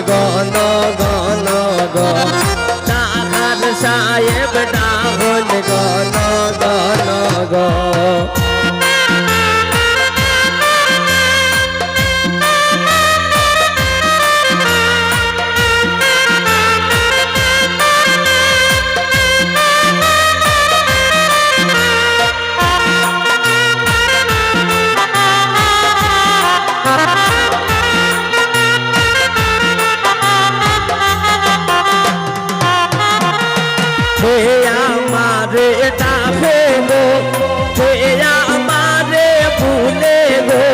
গণ গণ গো ডাকাত সাহেব ডাকুন গণ গণ গো আমারে ডাকে গো আমারে ভুলে গো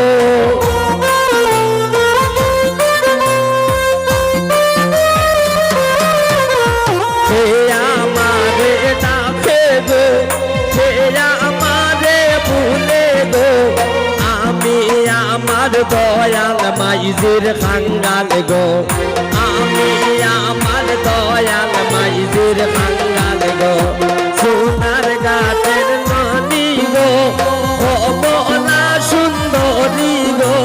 আমারে ডাকে গো আমারে ভুলে গো আমি আমার দয়াল মাইজির খাঙ্গাল গো আমি আমার দয়াল মাইজির খাঙ্গাল গো সোনার গাছের নদী গো ও মোলা সুন্দরী গো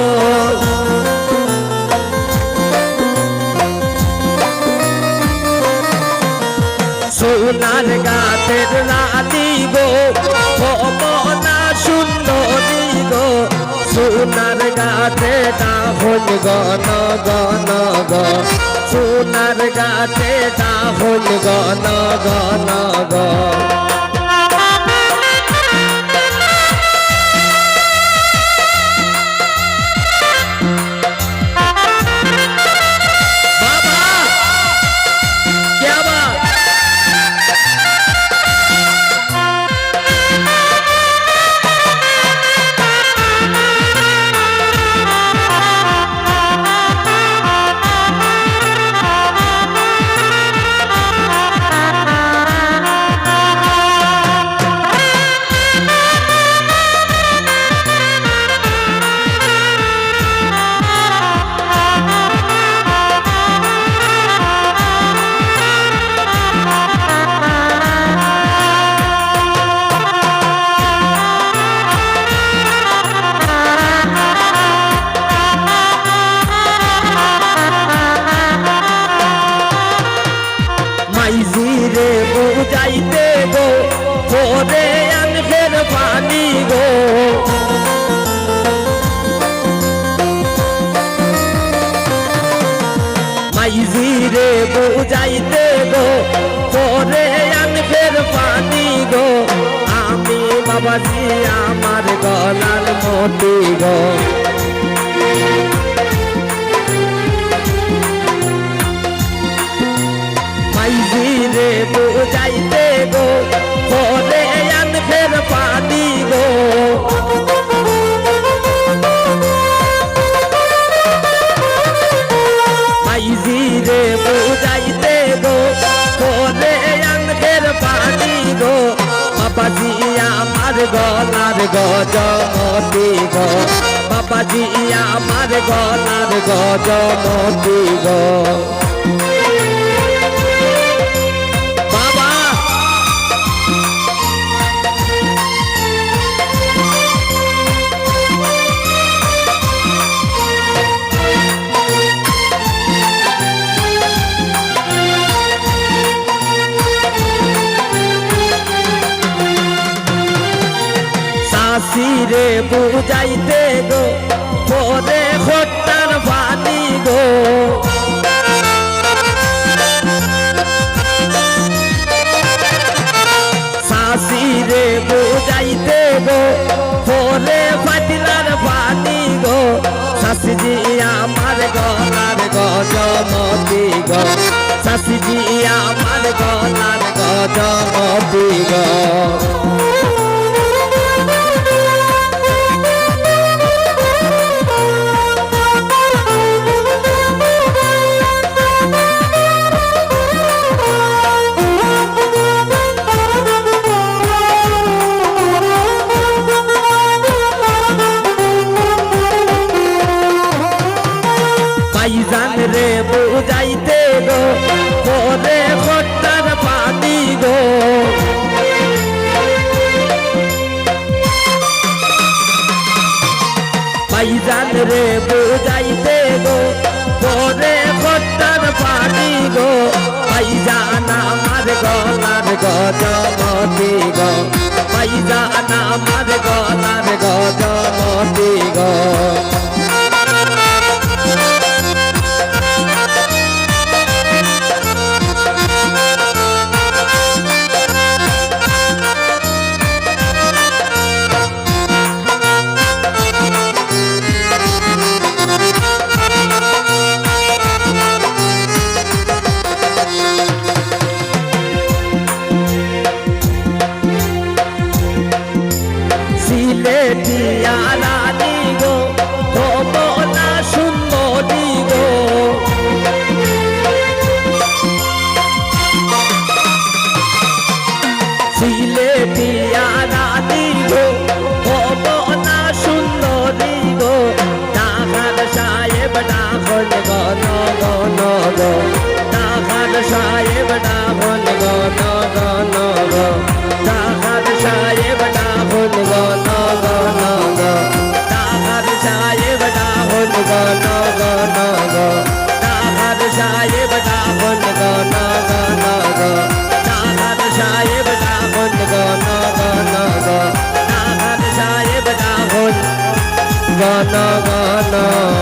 সোনার গাছের রানী গো ও মোলা সুন্দরী গো সোনার গাছে ডাকুন গণ গণ গো সোনার গাছে ডাকুন গণ গণ গো মাইজিরে বুঝাইতে গো ওরে আনফের পানি গো মাইজিরে বুঝাইতে গো ওরে আনফের পানি গো আমি বাবাজি আমার গলার মতি গো মাইজিরে বুঝাইতে গো ওরে আনফের পানি গো মাইজিরে বুঝাইতে গো ওরে আনফের পানি গো বাবাজি আমার গলার গজমতি গো বাবাজি আমার গলার গজমতি গো শাশিরে বুঝাইতে গো ওরে খোট্টার পানি গো শাশিরে বুঝাইতে গো ওরে ফাটিলার পানি গো শাশিজি আমার গলার গজমতি গো শাশিজি আমার গলার গজমতি গো ভাইজান রে বুঝাইতে গো ওরে খোট্টার পানি গো ভাইজান রে বুঝাইতে গো ওরে খোট্টার গো ভাইজান আমার গলার গজমতি গো ভাইজান আমার গলার গজমতি গো সিলেটিয়া রানী গো ভবনা সুন্দরী গো সিলেটিয়া রানী গো ভবনা সুন্দরী গো ডাকাত সাহেব ডাকন গণ গণ গো ডাকাত সাহেব ডাকন গণ গণ গো ডাকাত সাহেব ডাকন গণ গণ গো ডাকাত সাহেব ডাকন গণ গণ গো ডাকাত সাহেব ডাকন গণ গণ গো ডাকাত সাহেব ডাকন গণ গণ গো ডাকাত সাহেব ডাকন গণ গণ